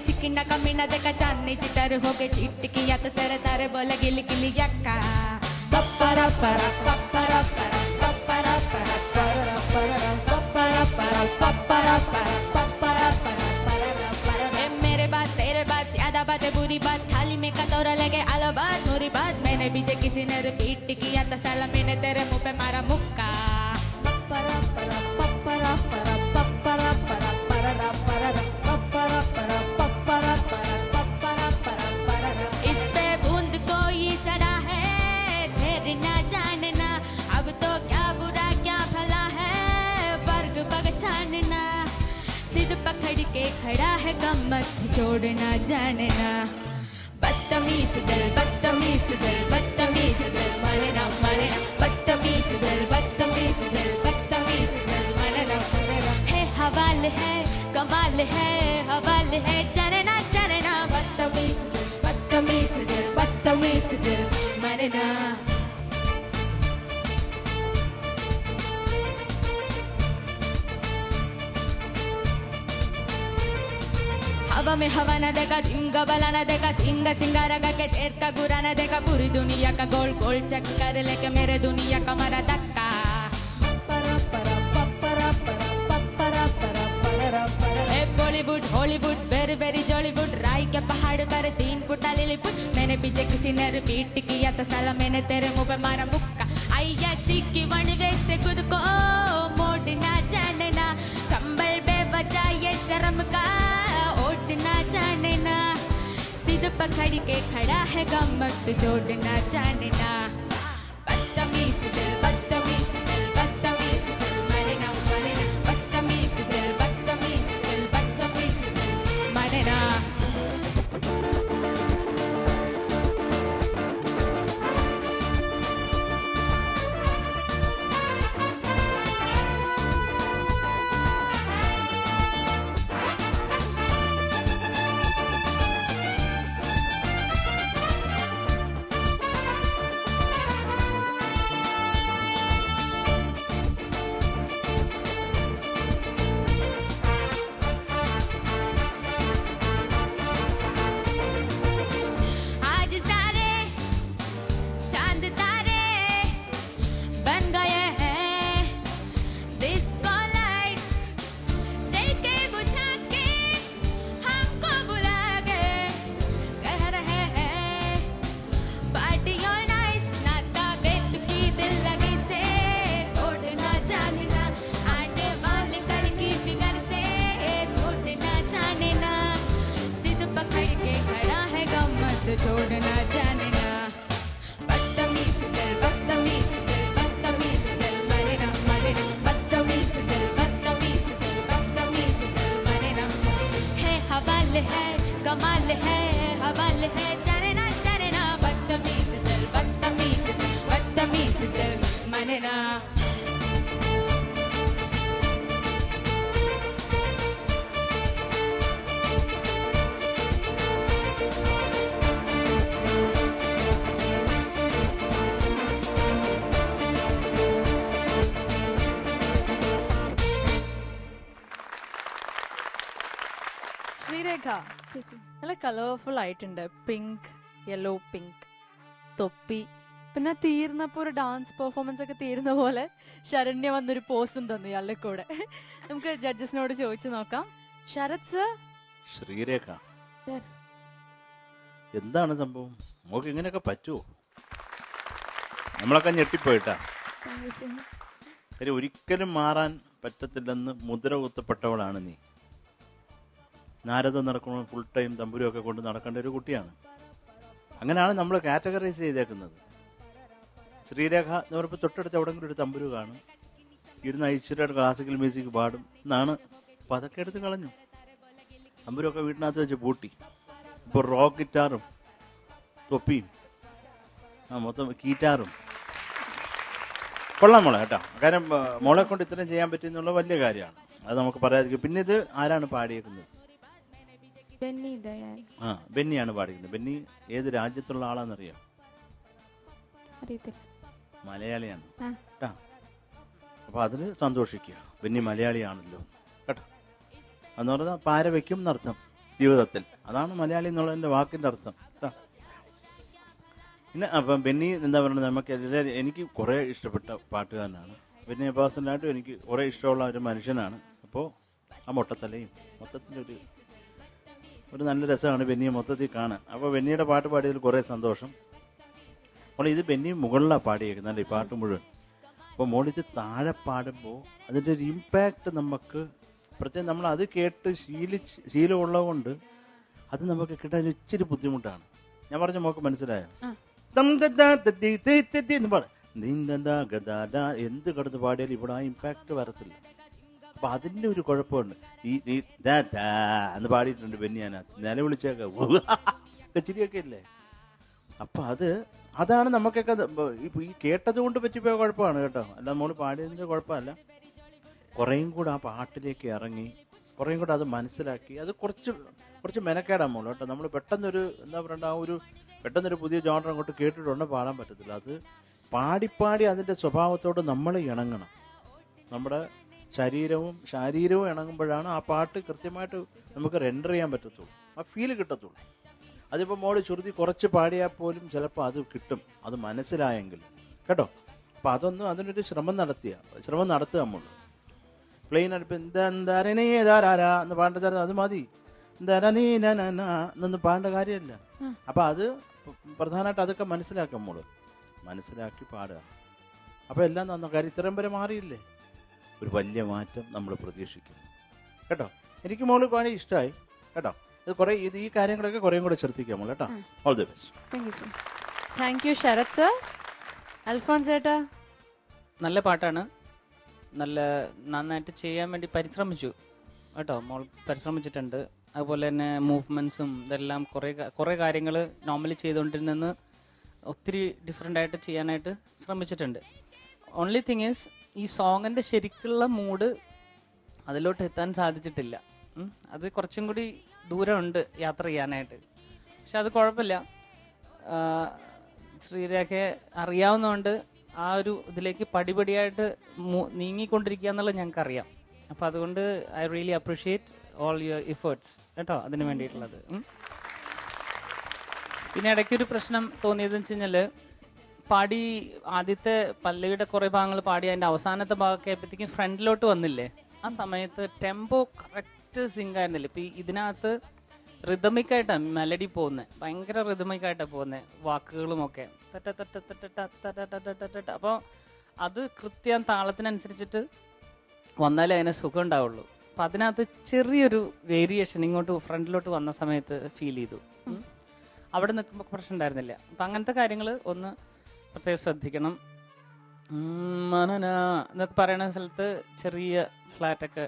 चिकिन कमीन देखा चांदनी चिटर हो गए चिट्टी या तो सर तारे बोले गिली गिली यक्का पपरा परा पपरा परा पपरा परा परा परा पपरा परा पपरा परा पपरा परा ए मेरे बात तेरे बात ज्यादा बातें बुरी बात थाली में कटोरा लेके आलो बात बुरी बात मैंने भी जे किसी ने रिपीट किया तो साला मैंने तेरे मुंह पे मारा मुक्का पपरा परा पपरा परा पपरा परा परा परा पपरा परा पपरा परा पपरा परा इस पे बूंद कोई चढ़ा है ढेर ना जानना अब तो क्या बुरा क्या भला है वर्ग बग छानना सिद्ध पकड़ के खड़ा है गम्मत छोड़ना जानना बदतमीज दिल बदतमीज दिल बदतमीज दिल मरना मरना बदतमीज दिल बदतमीज दिल बदतमीज दिल मरना है हवाल है कमाल है हवाल है चरना चरना बदतमीज दिल मरना हवा में हवा न देगा ढिंगा बला न देगा सिंगा सिंगारा के शेर का गुरा न देगा पूरी दुनिया का गोल गोल चक्कर लेके मेरे दुनिया का मारा धक्का Bollywood Hollywood very very Jollywood राई के पहाड़ पर 3 फुट लिलीपुट मैंने पीछे किसी ने रिपीट किया तो साला मैंने तेरे मुंह पे मारा मुक्का आय्याशी की वनवे से खुद को मोड़ना जानना कंबल बेवजह ये शर्म का ओढ़ना जानना सिद्ध पकड़ के खड़ा है गम्मत जोड़ना जानना बदतमीज दिल बदतमीज दिल बदतमीज दिल मरना मरना बदतमीज दिल बदतमीज दिल बदतमीज दिल मरना कमाल है हवाल है चरना चरना बदतमीज दिल मनना ശ്രീരേഖ നല്ല കളർഫുൾ ആയിട്ടുണ്ട്. പിങ്ക്, യെല്ലോ പിങ്ക് തൊപ്പി, പിന്നെ തീർന്നപ്പോ ഒരു ഡാൻസ് പെർഫോമൻസ് ഒക്കെ തീരുന്ന പോലെ ശരണ്യ വന്നൊരു പോസും തന്നു ഇയാളുടെ കൂടെ. നമുക്ക് ജഡ്ജസിനോട് ചോദിച്ചു നോക്കാം. ശരത് സർ. ശ്രീരേഖ, എന്താണ് സംഭവം? നമുക്ക് ഇങ്ങനെയൊക്കെ പറ്റുമോ? നമ്മളൊക്കെ ഞെട്ടിപ്പോയിട്ടാ. ഒരിക്കലും മാറാൻ പറ്റത്തില്ലെന്ന് മുദ്ര കുത്തപ്പെട്ടവളാണ് നീ. നാരദം നടക്കണ ഫുൾ ടൈം തമ്പുരുമൊക്കെ കൊണ്ട് നടക്കേണ്ട ഒരു കുട്ടിയാണ്. അങ്ങനെയാണ് നമ്മൾ കാറ്റഗറൈസ് ചെയ്തേക്കുന്നത്. ശ്രീരേഖ എന്ന് പറയുമ്പോൾ തൊട്ടടുത്ത് എവിടെയെങ്കിലും ഒരു തമ്പുരു കാണും, ഇരുന്ന് ഐശ്വര്യമായിട്ട് ക്ലാസിക്കൽ മ്യൂസിക് പാടും എന്നാണ്. അപ്പം അതൊക്കെ എടുത്ത് കളഞ്ഞു. തമ്പുരൊക്കെ വീട്ടിനകത്ത് വെച്ച് പൂട്ടി. ഇപ്പോൾ റോക്ക് ഗിറ്റാറും തൊപ്പിയും മൊത്തം ഗീറ്റാറും. കൊള്ളാം മോളെ കേട്ടോ. കാര്യം മോളെ കൊണ്ട് ഇത്രയും ചെയ്യാൻ പറ്റുന്നുള്ള വലിയ കാര്യമാണ്. അത് നമുക്ക് പറയാതിരിക്കും. പിന്നെ ഇത് ആരാണ് പാടിയേക്കുന്നത്? ബെന്നിയാണ് പാടിക്കുന്നത്. ബെന്നി ഏത് രാജ്യത്തുള്ള ആളാണെന്നറിയാം? മലയാളിയാണ് കേട്ടോ. അപ്പൊ അതിന് സന്തോഷിക്കുക. ബെന്നി മലയാളിയാണല്ലോ കേട്ടോ. എന്ന് പറഞ്ഞാൽ പാര വയ്ക്കും എന്നർത്ഥം ജീവിതത്തിൽ. അതാണ് മലയാളി എന്നുള്ളതിന്റെ വാക്കിന്റെ അർത്ഥം കേട്ടോ. പിന്നെ അപ്പം ബെന്നി എന്താ പറയുന്നത്, നമുക്ക് എല്ലാവരും, എനിക്ക് കുറേ ഇഷ്ടപ്പെട്ട പാട്ടുകാരനാണ് ബെന്നി. പേഴ്സണലായിട്ടും എനിക്ക് കുറേ ഇഷ്ടമുള്ള ഒരു മനുഷ്യനാണ്. അപ്പോൾ ആ മൊട്ടത്തലയും മൊത്തത്തിലൊരു നല്ല രസമാണ് ബെന്നിയെ മൊത്തത്തിൽ കാണാൻ. അപ്പോൾ ബെന്നിയുടെ പാട്ട് പാടിയതിൽ കുറേ സന്തോഷം. അപ്പോൾ ഇത് ബെന്നി മുകളിലാണ് പാടിയേക്കുന്നത് ഈ പാട്ട് മുഴുവൻ. അപ്പോൾ മോളിത് താഴെ പാടുമ്പോൾ അതിൻ്റെ ഒരു ഇമ്പാക്റ്റ് നമുക്ക് പ്രത്യേകം നമ്മൾ അത് കേട്ട് ശീലമുള്ളത് കൊണ്ട് അത് നമുക്ക് കിട്ടാൻ ഇച്ചിരി ബുദ്ധിമുട്ടാണ്. ഞാൻ പറഞ്ഞ മോക്ക് മനസ്സിലായോ? എന്ത് കിടന്ന് പാടിയാലും ഇവിടെ ആ ഇമ്പാക്റ്റ് വരത്തില്ല. അപ്പൊ അതിന്റെ ഒരു കുഴപ്പമുണ്ട്. ഈ എന്ന് പാടിയിട്ടുണ്ട് ബെന്നിയാനകത്ത്, നിലവിളിച്ചൊക്കെ ചിരിയൊക്കെ ഇല്ലേ. അപ്പൊ അതാണ് നമുക്കൊക്കെ ഈ കേട്ടത് കൊണ്ട് പറ്റിപ്പോയ കുഴപ്പമാണ് കേട്ടോ. അല്ല മോള് പാടിയതിന്റെ കുഴപ്പമല്ല. കുറേയും കൂടെ ആ പാട്ടിലേക്ക് ഇറങ്ങി കുറേയും കൂടെ അത് മനസ്സിലാക്കി അത് കുറച്ച് മെനക്കേടാ മോള് കേട്ടോ. നമ്മൾ പെട്ടെന്നൊരു എന്താ പറയണ്ട, ആ ഒരു പെട്ടെന്നൊരു പുതിയ ജോണർ അങ്ങോട്ട് കേട്ടിട്ടുണ്ടെങ്കിൽ പാടാൻ പറ്റത്തില്ല. അത് പാടിപ്പാടി അതിൻ്റെ സ്വഭാവത്തോട് നമ്മൾ ഇണങ്ങണം. നമ്മുടെ ശരീരവും ഇണങ്ങുമ്പോഴാണ് ആ പാട്ട് കൃത്യമായിട്ട് നമുക്ക് റെൻഡർ ചെയ്യാൻ പറ്റത്തുള്ളൂ, ആ ഫീല് കിട്ടത്തുള്ളൂ. അതിപ്പോൾ മോള് ശ്രുതി കുറച്ച് പാടിയാൽ പോലും ചിലപ്പോൾ അത് കിട്ടും, അത് മനസ്സിലായെങ്കിൽ കേട്ടോ. അപ്പം അതിനൊരു ശ്രമം നടത്തുക നമ്മൾ. പ്ലെയിൻ അടുപ്പ് എന്താരനേതാരാ എന്ന് പാടേണ്ട അത് മതി. എന്നൊന്നും പാടേണ്ട കാര്യമല്ല. അപ്പം അത് പ്രധാനമായിട്ട് അതൊക്കെ മനസ്സിലാക്കാം മോള്, മനസ്സിലാക്കി പാടുക. അപ്പം എല്ലാം തന്ന കാര്യം ഇത്രയും വരെ മാറിയില്ലേ. ഒരു വലിയ മാറ്റം നമ്മൾ പ്രതീക്ഷിക്കുന്നു കേട്ടോ. എനിക്ക് മോള് പാടി ഇഷ്ടമായി കേട്ടോ. ഇത് ഈ കാര്യങ്ങളൊക്കെ കുറേയും കൂടെ ശ്രദ്ധിക്കാം മോള് കേട്ടോ. All the best. Thank you Sharath sir. Alphons ചേട്ടാ, നല്ല പാട്ടാണ്. നന്നായിട്ട് ചെയ്യാൻ വേണ്ടി പരിശ്രമിച്ചു കേട്ടോ. മോൾ പരിശ്രമിച്ചിട്ടുണ്ട്. അതുപോലെ തന്നെ മൂവ്മെൻറ്റ്സും ഇതെല്ലാം കുറേ കാര്യങ്ങൾ നോർമലി ചെയ്തുകൊണ്ടിരുന്നെന്ന് ഒത്തിരി ഡിഫറെൻ്റ് ആയിട്ട് ചെയ്യാനായിട്ട് ശ്രമിച്ചിട്ടുണ്ട്. ഓൺലി തിങ് ഈസ് ഈ സോങ്ങിൻ്റെ ശരിക്കുള്ള മൂഡ് അതിലോട്ട് എത്താൻ സാധിച്ചിട്ടില്ല. അത് കുറച്ചും കൂടി ദൂരമുണ്ട് യാത്ര ചെയ്യാനായിട്ട്. പക്ഷെ അത് കുഴപ്പമില്ല. ശ്രീരേഖയെ അറിയാവുന്നതുകൊണ്ട് ആ ഒരു ഇതിലേക്ക് പടിപടിയായിട്ട് നീങ്ങിക്കൊണ്ടിരിക്കുക എന്നുള്ളത് ഞങ്ങൾക്കറിയാം. അപ്പോൾ അതുകൊണ്ട് I really appreciate all your efforts കേട്ടോ, അതിന് വേണ്ടിയിട്ടുള്ളത്. പിന്നെ ഇടയ്ക്കൊരു പ്രശ്നം തോന്നിയതെന്ന് വെച്ച് കഴിഞ്ഞാൽ ആദ്യത്തെ പല്ലവിയുടെ കുറേ ഭാഗങ്ങൾ പാടി അതിൻ്റെ അവസാനത്തെ ഭാഗമൊക്കെ ആയപ്പോഴത്തേക്കും ഫ്രണ്ടിലോട്ട് വന്നില്ലേ, ആ സമയത്ത് ടെമ്പോ കറക്റ്റ് സിങ്ക് ആയിരുന്നില്ല. ഇപ്പം ഇതിനകത്ത് റിതമിക്കായിട്ടാണ് മെലഡി പോകുന്നത്, ഭയങ്കര റിതമിക്കായിട്ടാണ് പോകുന്നത്, വാക്കുകളുമൊക്കെ അപ്പോൾ അത് കൃത്യം താളത്തിനനുസരിച്ചിട്ട് വന്നാലേ അതിന് സുഖം ഉണ്ടാവുള്ളൂ. അപ്പം അതിനകത്ത് ചെറിയൊരു വേരിയേഷൻ ഇങ്ങോട്ട് ഫ്രണ്ടിലോട്ട് വന്ന സമയത്ത് ഫീൽ ചെയ്തു. അവിടെ നിൽക്കുമ്പോൾ പ്രശ്നം ഉണ്ടായിരുന്നില്ല. അപ്പം അങ്ങനത്തെ കാര്യങ്ങൾ ഒന്ന് പ്രത്യേകം ശ്രദ്ധിക്കണം. മനന എന്നൊക്കെ പറയുന്ന സ്ഥലത്ത് ചെറിയ ഫ്ലാറ്റൊക്കെ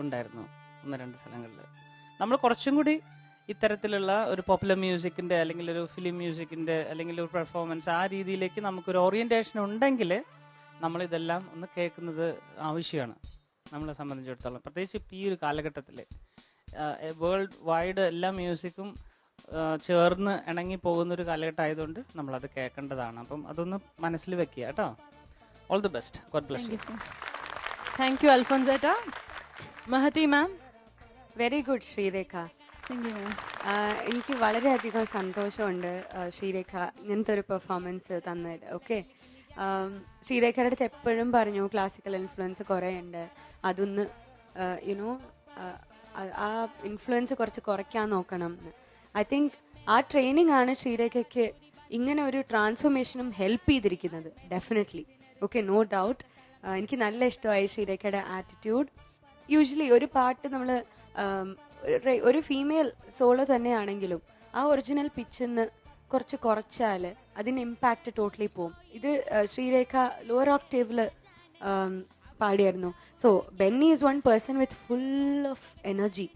ഉണ്ടായിരുന്നു 1-2 സ്ഥലങ്ങളിൽ. നമ്മൾ കുറച്ചും കൂടി ഇത്തരത്തിലുള്ള ഒരു പോപ്പുലർ മ്യൂസിക്കിൻ്റെ അല്ലെങ്കിൽ ഒരു ഫിലിം മ്യൂസിക്കിൻ്റെ അല്ലെങ്കിൽ ഒരു പെർഫോമൻസ് ആ രീതിയിലേക്ക് നമുക്കൊരു ഓറിയൻറ്റേഷൻ ഉണ്ടെങ്കിൽ നമ്മളിതെല്ലാം ഒന്ന് കേൾക്കുന്നത് ആവശ്യമാണ് നമ്മളെ സംബന്ധിച്ചിടത്തോളം. പ്രത്യേകിച്ച് ഇപ്പോൾ ഈ ഒരു കാലഘട്ടത്തിൽ വേൾഡ് വൈഡ് എല്ലാ മ്യൂസിക്കും ചേർന്ന് ഇണങ്ങി പോകുന്നൊരു കാലഘട്ടം ആയതുകൊണ്ട് നമ്മളത് കേൾക്കേണ്ടതാണ്. അപ്പം അതൊന്ന് മനസ്സിൽ വെക്കുക കേട്ടോ. All the best. God bless you. Thank you അൽഫോൻസേട്ടാ. Mahathi ma'am. Very good Sreerekha. എനിക്ക് വളരെയധികം സന്തോഷമുണ്ട് ശ്രീരേഖ ഇങ്ങനത്തെ ഒരു പെർഫോമൻസ് തന്നത്. ഓക്കെ, ശ്രീരേഖയുടെ അടുത്ത് എപ്പോഴും പറഞ്ഞു ക്ലാസിക്കൽ ഇൻഫ്ലുവൻസ് കുറേ ഉണ്ട്, അതൊന്ന് യുനോ ആ ഇൻഫ്ലുവൻസ് കുറച്ച് കുറയ്ക്കാൻ നോക്കണം എന്ന്. ഐ തിങ്ക് ആ ട്രെയിനിങ് ആണ് ശ്രീരേഖയ്ക്ക് ഇങ്ങനെ ഒരു ട്രാൻസ്ഫോർമേഷനും ഹെൽപ്പ് ചെയ്തിരിക്കുന്നത്. ഡെഫിനറ്റ്ലി. Okay, no doubt. എനിക്ക് നല്ല ഇഷ്ടമായി ശ്രീരേഖയുടെ ആറ്റിറ്റ്യൂഡ്. യൂഷ്വലി ഒരു പാട്ട് നമ്മൾ ഒരു ഫീമെയിൽ സോളോ തന്നെയാണെങ്കിലും ആ ഒറിജിനൽ പിച്ചിൽ നിന്ന് കുറച്ച് കുറച്ചാൽ അതിന് ഇമ്പാക്റ്റ് ടോട്ടലി പോവും. ഇത് ശ്രീരേഖ ലോവർ ഓക്ടേവിൽ പാടിയായിരുന്നു. So Benny is one person with full of energy.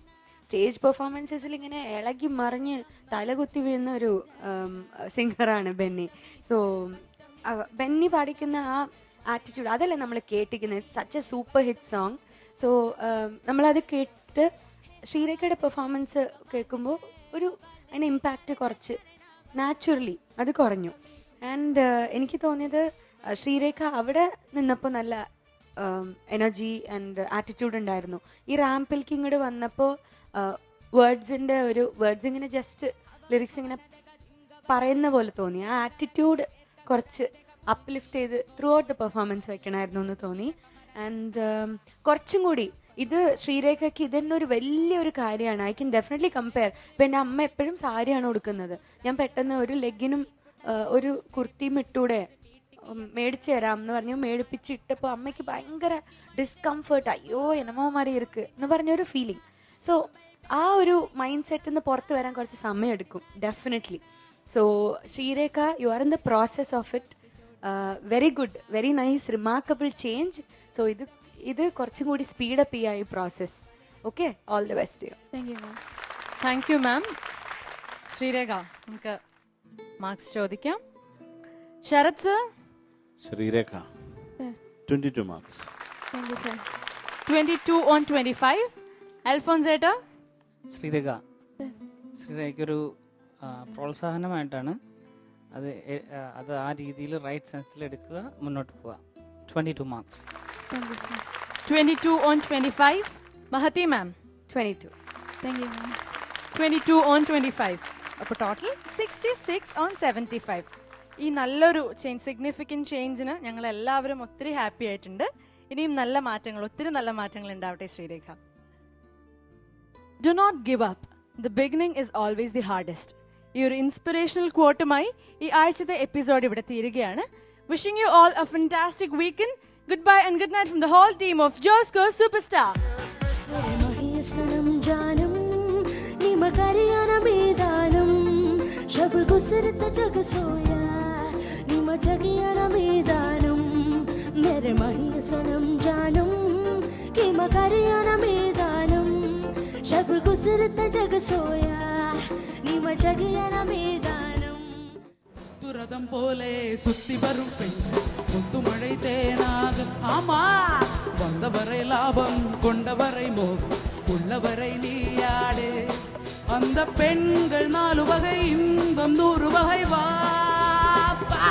Stage പെർഫോമൻസസിൽ ഇങ്ങനെ ഇളകി മറിഞ്ഞ് തലകുത്തി വീഴുന്ന ഒരു സിംഗറാണ് ബെന്നി. സോ ബെന്നി പാടിക്കുന്ന ആ ആറ്റിറ്റ്യൂഡ് അതല്ലേ നമ്മൾ കേട്ടിരിക്കുന്നത്. Such a super hit song. So നമ്മളത് കേട്ട് ശ്രീരേഖയുടെ പെർഫോമൻസ് കേൾക്കുമ്പോൾ അതിന് ഇമ്പാക്റ്റ് കുറച്ച് നാച്ചുറലി അത് കുറഞ്ഞു. ആൻഡ് എനിക്ക് തോന്നിയത് ശ്രീരേഖ അവിടെ നിന്നപ്പോൾ നല്ല എനർജി ആൻഡ് ആറ്റിറ്റ്യൂഡ് ഉണ്ടായിരുന്നു. ഈ റാമ്പിലേക്ക് ഇങ്ങോട്ട് വന്നപ്പോൾ വേർഡ്സ് ഇങ്ങനെ ജസ്റ്റ് ലിറിക്സ് ഇങ്ങനെ പറയുന്ന പോലെ തോന്നി. ആ ആറ്റിറ്റ്യൂഡ് കുറച്ച് അപ്ലിഫ്റ്റ് ചെയ്ത് ത്രൂ ഔട്ട് ദ പെർഫോമൻസ് വെക്കണമായിരുന്നു എന്ന് തോന്നി. ആൻഡ് കുറച്ചും കൂടി ഇത് ശ്രീരേഖയ്ക്ക് ഇതന്നെ ഒരു വലിയൊരു കാര്യമാണ്. I can definitely compare. ഇപ്പം എൻ്റെ അമ്മ എപ്പോഴും സാരിയാണ് കൊടുക്കുന്നത്. ഞാൻ പെട്ടെന്ന് ഒരു ലെഗിനും ഒരു കുർത്തിയും ഇട്ടൂടെ മേടിച്ചു തരാം എന്ന് പറഞ്ഞു മേടിപ്പിച്ചിട്ടപ്പോൾ അമ്മയ്ക്ക് ഭയങ്കര ഡിസ്കംഫേർട്ട്. അയ്യോ എന്നമോ മാറി ഇருக்கு എന്ന് പറഞ്ഞൊരു ഫീലിംഗ്. സോ ആ ഒരു മൈൻഡ് സെറ്റിൽ നിന്ന് പുറത്ത് വരാൻ കുറച്ച് സമയം എടുക്കും definitely. So Sreerekha, you are in the process of it. Very good, very nice, remarkable change. So ഇത് കുറച്ചും കൂടി സ്പീഡപ്പ് ചെയ്യാം ഈ process. Okay, all the best you. Thank you ma'am. Sreerekha, നമുക്ക് മാർക്സ് ചോദിക്കാം. Sharath sir. Sreerekha 22 marks. 22 on 25. അൽഫോൻസേട്ടാ. ശ്രീരേഖയ്ക്കൊരു പ്രോത്സാഹനമായിട്ടാണ് അത് ആ രീതിയിൽ റൈറ്റ് സെൻസിൽ എടുക്കുക, മുന്നോട്ട് പോവുക. 22 marks. 22 on 25. മഹതി മാം. 22. 22 on 25. അപ്പോൾ ടോട്ടൽ 66 on 75. ഈ നല്ലൊരു ചേഞ്ച്, സിഗ്നിഫിക്കൻറ്റ് ചേഞ്ചിന് ഞങ്ങൾ എല്ലാവരും ഒത്തിരി ഹാപ്പി ആയിട്ടുണ്ട്. ഇനിയും നല്ല മാറ്റങ്ങൾ, ഒത്തിരി നല്ല മാറ്റങ്ങൾ ഉണ്ടാവട്ടെ Sreerekha. Do not give up. The beginning is always the hardest. ഈ ഒരു ഇൻസ്പിറേഷണൽ ക്വോട്ടുമായി ഈ ആഴ്ചത്തെ എപ്പിസോഡ് ഇവിടെ തീരുകയാണ്. Wishing you all a fantastic weekend. Goodbye and good night from the whole team of Josco superstar. शब गुजरता जग सोया निम जगिया मैदानम मेरे मणि सनम जानम कि मकरिया मैदानम शब गुजरता जग सोया निम जगिया मैदानम துரதம் போலே சுத்தி வரும் முத்துமழை தேனாக ஆமா வந்தவரை லாபம் கொண்டவரை மோகம் உள்ளவரை நீயாடே அந்த பெண்கள் 4 வகை இன்பம் 100 வகை வாப்பா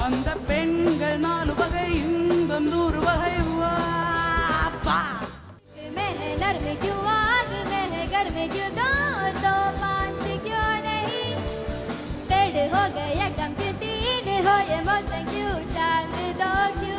அந்த பெண்கள் 4 வகை இன்பம் 100 வகை வாப்பா मैं नर्म क्यों आग में है घर में क्यों दो पांच क्यों नहीं पेड़ हो गया कम क्यों तीन हो ये मौसम क्यों चांद 2 क्यों